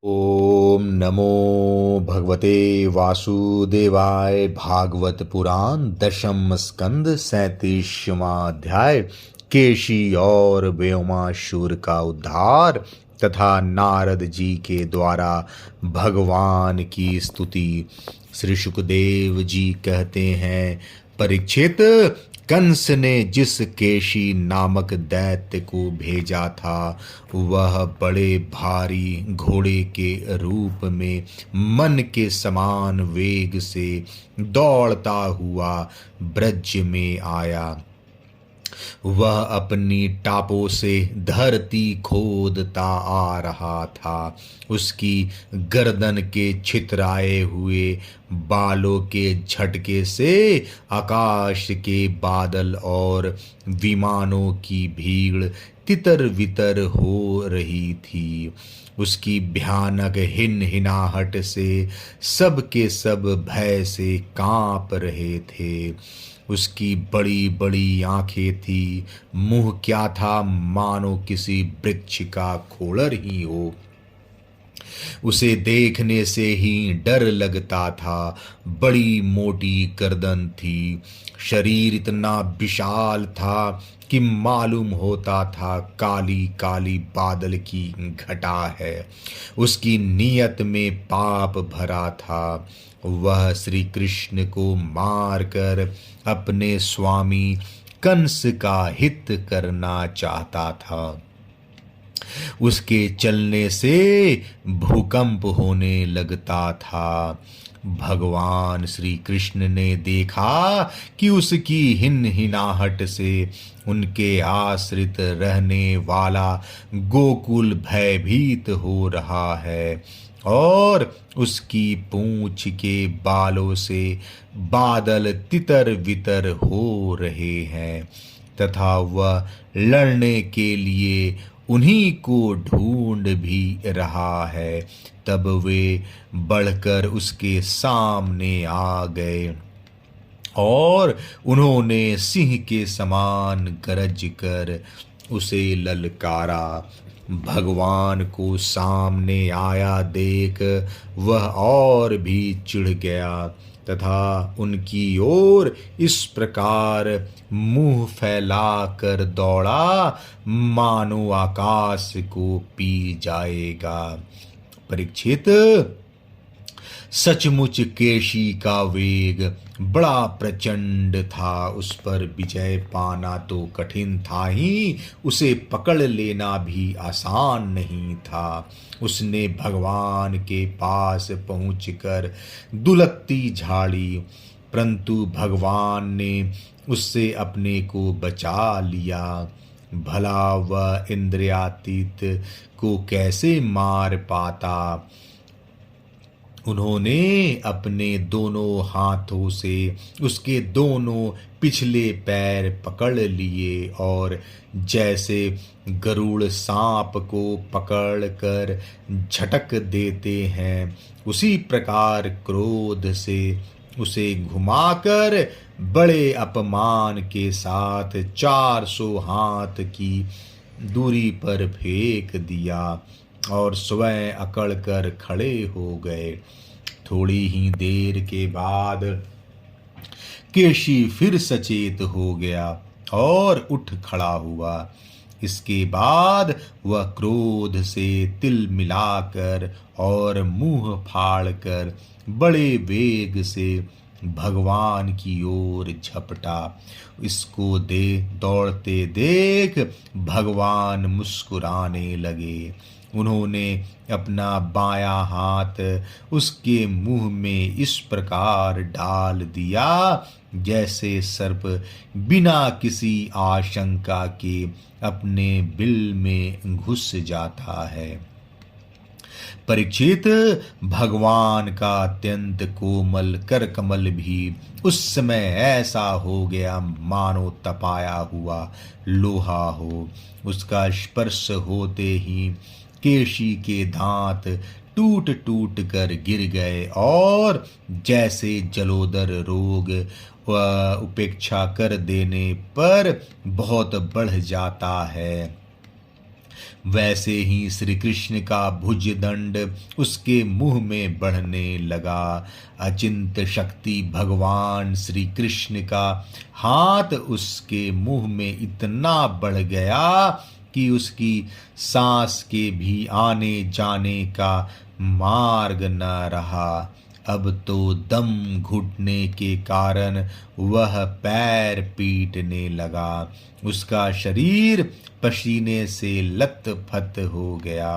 ओम नमो भगवते वासुदेवाय। भागवत पुराण दशम स्कंद 37वां अध्याय। केशी और व्योमासुर का उद्धार तथा नारद जी के द्वारा भगवान की स्तुति। श्री सुखदेव जी कहते हैं, परीक्षित, कंस ने जिस केशी नामक दैत्य को भेजा था वह बड़े भारी घोड़े के रूप में मन के समान वेग से दौड़ता हुआ ब्रज में आया। वह अपनी टापों से धरती खोदता आ रहा था। उसकी गर्दन के छितराए हुए बालों के झटके से आकाश के बादल और विमानों की भीड़ तितर बितर हो रही थी। उसकी भयानक हिनहिनाहट से सब के सब भय से कांप रहे थे। उसकी बड़ी बड़ी आंखें थी, मुंह क्या था मानो किसी वृक्ष का खोलर ही हो। उसे देखने से ही डर लगता था। बड़ी मोटी गर्दन थी, शरीर इतना विशाल था कि मालूम होता था काली काली बादल की घटा है। उसकी नीयत में पाप भरा था। वह श्री कृष्ण को मारकर अपने स्वामी कंस का हित करना चाहता था। उसके चलने से भूकंप होने लगता था। भगवान श्री कृष्ण ने देखा कि उसकी हिनहिनाहट से उनके आश्रित रहने वाला गोकुल भयभीत हो रहा है और उसकी पूंछ के बालों से बादल तितर बितर हो रहे हैं तथा वह लड़ने के लिए उन्हीं को ढूंढ भी रहा है। तब वे बढ़कर उसके सामने आ गए और उन्होंने सिंह के समान गरज कर उसे ललकारा। भगवान को सामने आया देख वह और भी चिढ़ गया तथा उनकी ओर इस प्रकार मुंह फैलाकर दौड़ा मानो आकाश को पी जाएगा। परीक्षित, सचमुच केशी का वेग बड़ा प्रचंड था। उस पर विजय पाना तो कठिन था ही, उसे पकड़ लेना भी आसान नहीं था। उसने भगवान के पास पहुंचकर दुलत्ती झाड़ी, परंतु भगवान ने उससे अपने को बचा लिया। भला वह इंद्रियातीत को कैसे मार पाता। उन्होंने अपने दोनों हाथों से उसके दोनों पिछले पैर पकड़ लिए और जैसे गरुड़ सांप को पकड़कर झटक देते हैं उसी प्रकार क्रोध से उसे घुमाकर बड़े अपमान के साथ 400 हाथ की दूरी पर फेंक दिया और स्वयं अकड़ कर खड़े हो गए। थोड़ी ही देर के बाद केशी फिर सचेत हो गया और उठ खड़ा हुआ। इसके बाद वह क्रोध से तिल मिलाकर और मुंह फाड़कर बड़े वेग से भगवान की ओर झपटा। इसको दौड़ते देख भगवान मुस्कुराने लगे। उन्होंने अपना बायां हाथ उसके मुंह में इस प्रकार डाल दिया जैसे सर्प बिना किसी आशंका के अपने बिल में घुस जाता है। परीक्षित, भगवान का अत्यंत कोमल कर कमल भी उस समय ऐसा हो गया मानो तपाया हुआ लोहा हो। उसका स्पर्श होते ही केशी के दांत टूट टूट कर गिर गए और जैसे जलोदर रोग उपेक्षा कर देने पर बहुत बढ़ जाता है वैसे ही श्री कृष्ण का भुज दंड उसके मुंह में बढ़ने लगा। अचिंत शक्ति भगवान श्री कृष्ण का हाथ उसके मुंह में इतना बढ़ गया कि उसकी सांस के भी आने जाने का मार्ग न रहा। अब तो दम घुटने के कारण वह पैर पीटने लगा। उसका शरीर पसीने से लथपथ हो गया।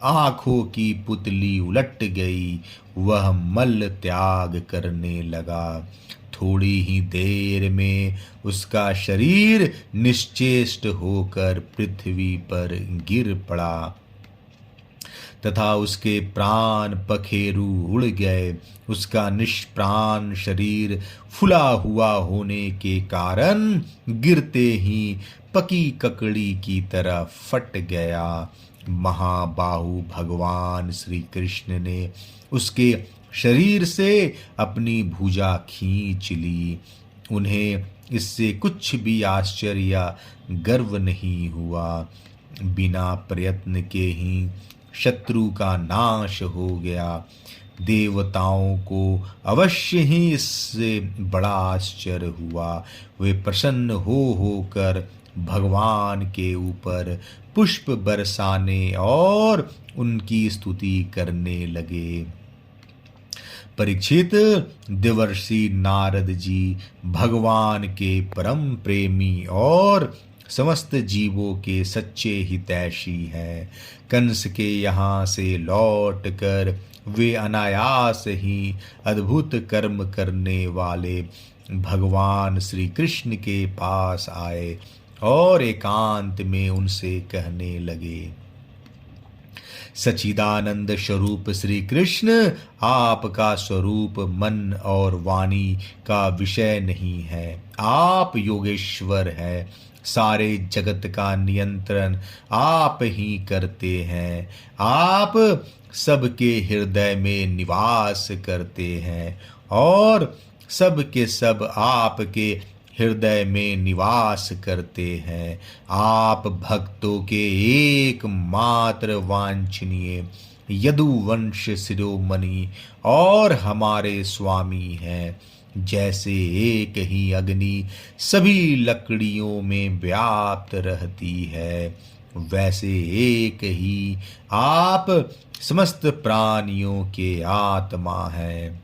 आंखों की पुतली उलट गई। वह मल त्याग करने लगा। थोड़ी ही देर में उसका शरीर निश्चेष्ट होकर पृथ्वी पर गिर पड़ा तथा उसके प्राण पखेरु उड़ गए। उसका निष्प्राण शरीर फुला हुआ होने के कारण गिरते ही पकी ककड़ी की तरह फट गया। महाबाहु भगवान श्री कृष्ण ने उसके शरीर से अपनी भुजा खींच ली। उन्हें इससे कुछ भी आश्चर्य या गर्व नहीं हुआ। बिना प्रयत्न के ही शत्रु का नाश हो गया। देवताओं को अवश्य ही इससे बड़ा आश्चर्य हुआ। वे प्रसन्न होकर भगवान के ऊपर पुष्प बरसाने और उनकी स्तुति करने लगे। परीक्षित, देवर्षि नारद जी भगवान के परम प्रेमी और समस्त जीवों के सच्चे हितैषी हैं। कंस के यहाँ से लौटकर वे अनायास ही अद्भुत कर्म करने वाले भगवान श्री कृष्ण के पास आए और एकांत में उनसे कहने लगे, सच्चिदानंद स्वरूप श्री कृष्ण, आपका स्वरूप मन और वाणी का विषय नहीं है। आप योगेश्वर हैं। सारे जगत का नियंत्रण आप ही करते हैं। आप सबके हृदय में निवास करते हैं और सब के सब आपके हृदय में निवास करते हैं। आप भक्तों के एकमात्र वांछनीय यदुवंश शिरोमणि और हमारे स्वामी हैं। जैसे एक ही अग्नि सभी लकड़ियों में व्याप्त रहती है, वैसे एक ही आप समस्त प्राणियों के आत्मा हैं।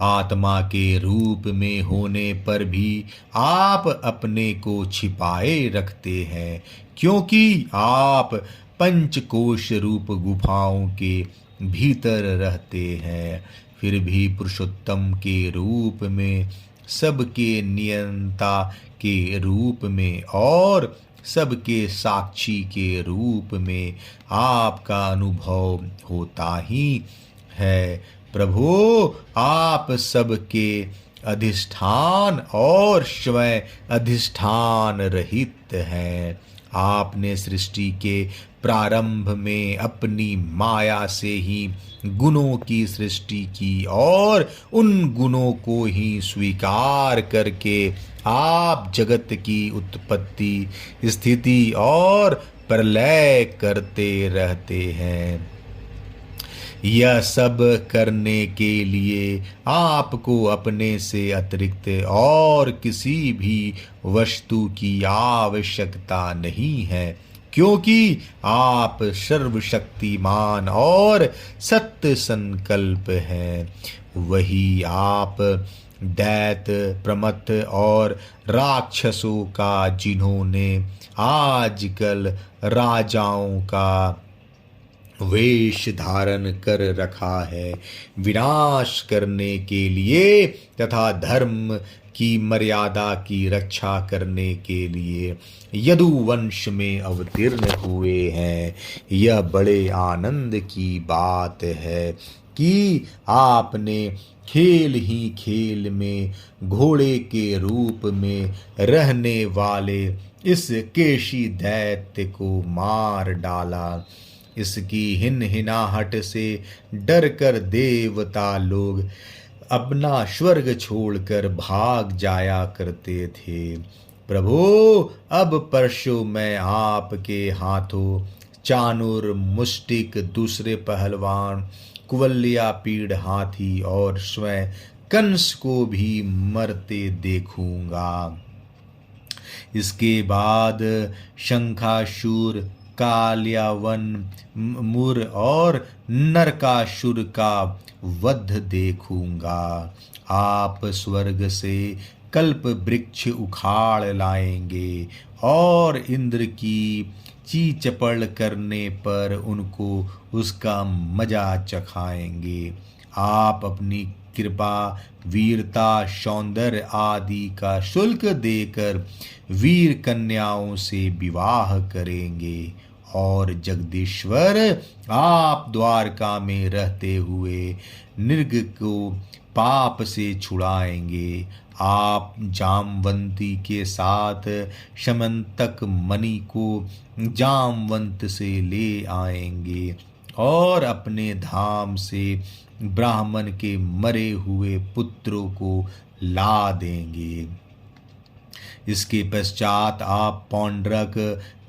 आत्मा के रूप में होने पर भी आप अपने को छिपाए रखते हैं, क्योंकि आप पंचकोश रूप गुफाओं के भीतर रहते हैं। फिर भी पुरुषोत्तम के रूप में, सबके नियंता के रूप में और सबके साक्षी के रूप में आपका अनुभव होता ही है। प्रभु, आप सबके अधिष्ठान और स्वयं अधिष्ठान रहित हैं। आपने सृष्टि के प्रारंभ में अपनी माया से ही गुणों की सृष्टि की और उन गुणों को ही स्वीकार करके आप जगत की उत्पत्ति, स्थिति और प्रलय करते रहते हैं। यह सब करने के लिए आपको अपने से अतिरिक्त और किसी भी वस्तु की आवश्यकता नहीं है, क्योंकि आप सर्वशक्तिमान और सत्य संकल्प हैं। वही आप दैत्य, प्रमथ और राक्षसों का, जिन्होंने आजकल राजाओं का वेश धारण कर रखा है, विनाश करने के लिए तथा धर्म की मर्यादा की रक्षा करने के लिए यदुवंश में अवतीर्ण हुए हैं। यह बड़े आनंद की बात है कि आपने खेल ही खेल में घोड़े के रूप में रहने वाले इस केशी दैत्य को मार डाला। इसकी हिनहिनाहट से डरकर देवता लोग अपना स्वर्ग छोड़कर भाग जाया करते थे। प्रभु अब परशु मैं आपके हाथों चाणूर मुष्टिक, दूसरे पहलवान कुवल्या पीड़ हाथी और स्वयं कंस को भी मरते देखूंगा। इसके बाद शंखाशूर, काल्यावन, मुर और नरकासुर का वध देखूंगा। आप स्वर्ग से कल्प वृक्ष उखाड़ लाएंगे और इंद्र की चीचपड़ करने पर उनको उसका मजा चखाएंगे। आप अपनी कृपा, वीरता, सौंदर्य आदि का शुल्क देकर वीर कन्याओं से विवाह करेंगे और जगदीश्वर आप द्वारका में रहते हुए निर्ग को पाप से छुड़ाएंगे। आप जामवंती के साथ शमंतक मणि को जामवंत से ले आएंगे और अपने धाम से ब्राह्मण के मरे हुए पुत्रों को ला देंगे। इसके पश्चात आप पौंड्रक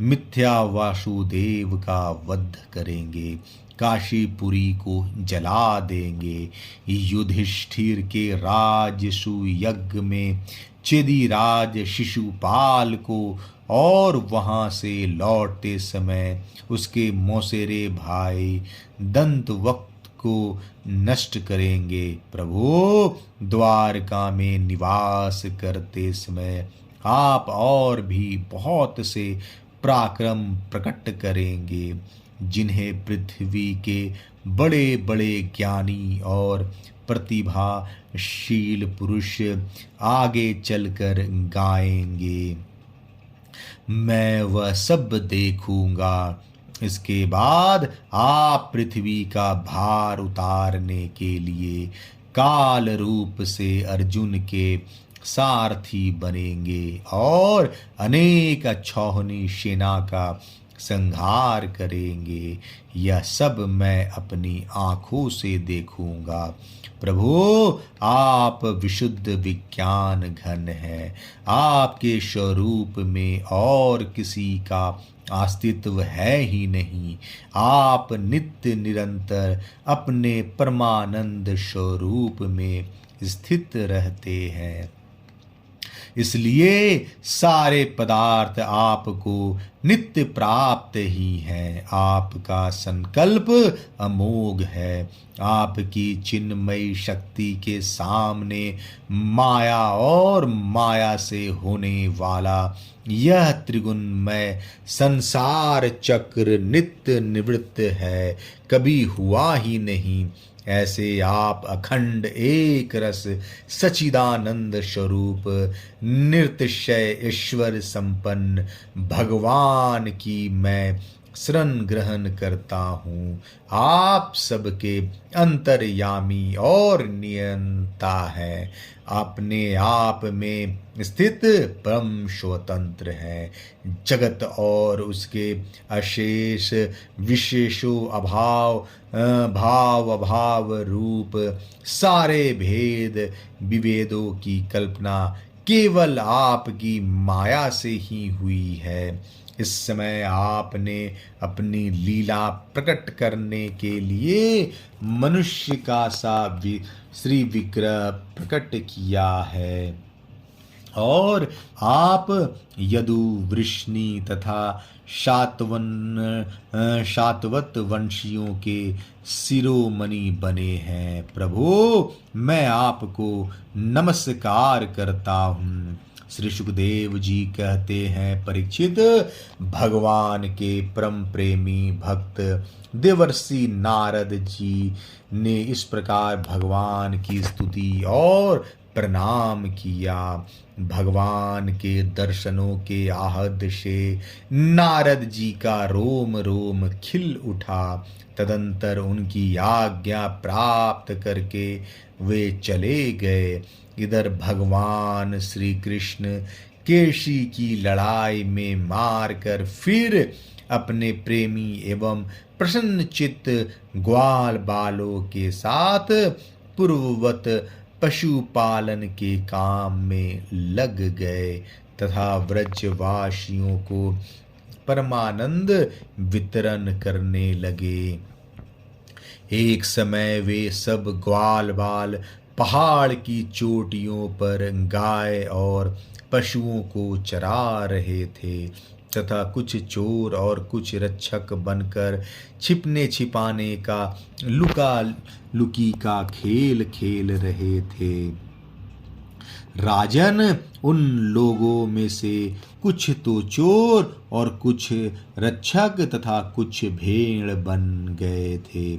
मिथ्या वासुदेव का वध करेंगे, काशीपुरी को जला देंगे। युधिष्ठिर के राजसु यज्ञ में चिदिराज शिशुपाल को और वहां से लौटते समय उसके मौसेरे भाई दंतवक्त को नष्ट करेंगे। प्रभु द्वारका में निवास करते समय आप और भी बहुत से पराक्रम प्रकट करेंगे, जिन्हें पृथ्वी के बड़े बड़े ज्ञानी और प्रतिभाशील पुरुष आगे चलकर गाएंगे। मैं वह सब देखूंगा। इसके बाद आप पृथ्वी का भार उतारने के लिए काल रूप से अर्जुन के सारथी बनेंगे और अनेक अक्षौहिणी सेना का संहार करेंगे। यह सब मैं अपनी आंखों से देखूंगा। प्रभु आप विशुद्ध विज्ञान घन हैं। आपके स्वरूप में और किसी का अस्तित्व है ही नहीं। आप नित्य निरंतर अपने परमानंद स्वरूप में स्थित रहते हैं, इसलिए सारे पदार्थ आपको नित्य प्राप्त ही हैं। आपका संकल्प अमोघ है। आपकी चिन्मयी शक्ति के सामने माया और माया से होने वाला यह त्रिगुणमय संसार चक्र नित्य निवृत्त है, कभी हुआ ही नहीं। ऐसे आप अखंड एक रस सचिदानंद स्वरूप निर्तिशय ईश्वर संपन्न भगवान की मैं शरण ग्रहण करता हूँ। आप सबके अंतर्यामी और नियंता हैं। अपने आप में स्थित परम स्वतंत्र है। जगत और उसके अशेष विशेषो अभाव भाव अभाव रूप सारे भेद विभेदों की कल्पना केवल आपकी माया से ही हुई है। इस समय आपने अपनी लीला प्रकट करने के लिए मनुष्य का सा श्री विग्रह प्रकट किया है और आप यदु, वृष्णि तथा शातवत वंशियों के शिरोमणि बने हैं। प्रभु मैं आपको नमस्कार करता हूँ। श्री सुखदेव जी कहते हैं, परीक्षित, भगवान के परम प्रेमी भक्त देवर्षि नारद जी ने इस प्रकार भगवान की स्तुति और प्रणाम किया। भगवान के दर्शनों के आहद से नारद जी का रोम रोम खिल उठा। तदंतर उनकी आज्ञा प्राप्त करके वे चले गए। इधर भगवान श्री कृष्ण केशी की लड़ाई में मारकर फिर अपने प्रेमी एवं प्रसन्नचित्त ग्वाल बालों के साथ पूर्ववत पशुपालन के काम में लग गए। तथा व्रजवासियों को परमानंद वितरण करने लगे। एक समय वे सब ग्वाल बाल पहाड़ की चोटियों पर गाय और पशुओं को चरा रहे थे तथा कुछ चोर और कुछ रक्षक बनकर छिपने छिपाने का लुका लुकी का खेल खेल रहे थे। राजन, उन लोगों में से कुछ तो चोर और कुछ रक्षक तथा कुछ भेड़ बन गए थे।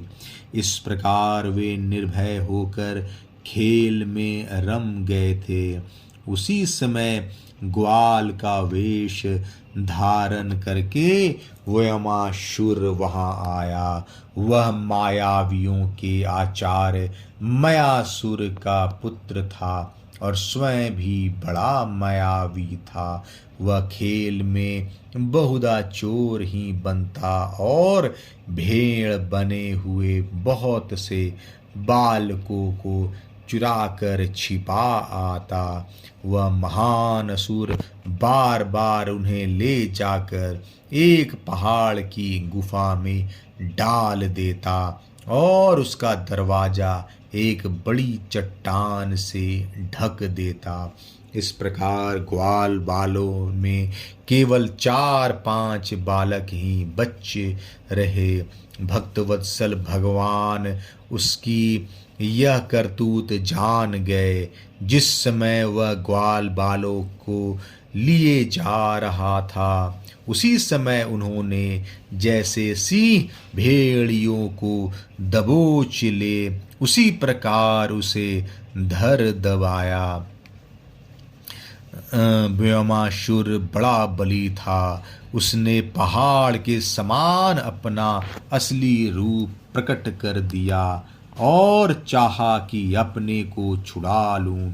इस प्रकार वे निर्भय होकर खेल में रम गए थे। उसी समय ग्वाल का वेश धारण करके वयमासुर वहां आया। वह मायावियों के आचार्य मयासुर का पुत्र था और स्वयं भी बड़ा मायावी था। वह खेल में बहुधा चोर ही बनता और भेड़ बने हुए बहुत से बालकों को चुरा कर छिपा आता। वह महान असुर बार बार उन्हें ले जाकर एक पहाड़ की गुफा में डाल देता और उसका दरवाजा एक बड़ी चट्टान से ढक देता। इस प्रकार ग्वाल बालों में केवल 4-5 बालक ही बच्चे रहे। भक्तवत्सल भगवान उसकी यह करतूत जान गए। जिस समय वह ग्वाल बालों को लिए जा रहा था उसी समय उन्होंने जैसे सिंह भेड़ियों को दबोच ले उसी प्रकार उसे धर दबाया। व्योमासुर बड़ा बली था। उसने पहाड़ के समान अपना असली रूप प्रकट कर दिया और चाहा कि अपने को छुड़ा लूं,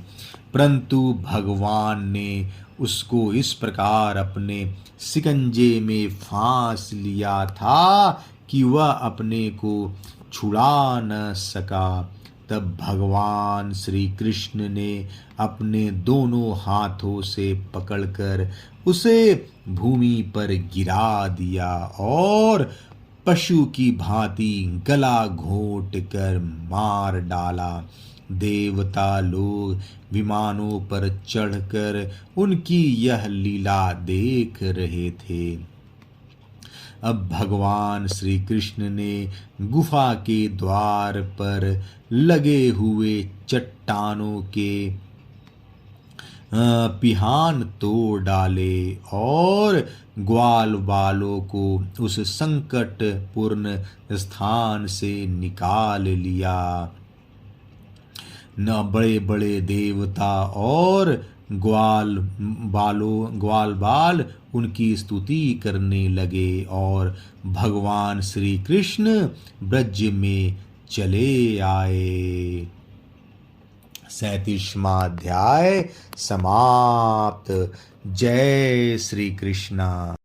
परंतु भगवान ने उसको इस प्रकार अपने शिकंजे में फांस लिया था कि वह अपने को छुड़ा न सका। तब भगवान श्री कृष्ण ने अपने दोनों हाथों से पकड़कर उसे भूमि पर गिरा दिया और पशु की भांति गला घोंट कर मार डाला। देवता लोग विमानों पर चढ़कर उनकी यह लीला देख रहे थे। अब भगवान श्री कृष्ण ने गुफा के द्वार पर लगे हुए चट्टानों के पिहान तोड़ डाले और ग्वाल बालों को उस संकटपूर्ण स्थान से निकाल लिया। न बड़े बड़े देवता और ग्वाल बाल उनकी स्तुति करने लगे और भगवान श्री कृष्ण ब्रज में चले आए। 37वां अध्याय समाप्त। जय श्री कृष्णा।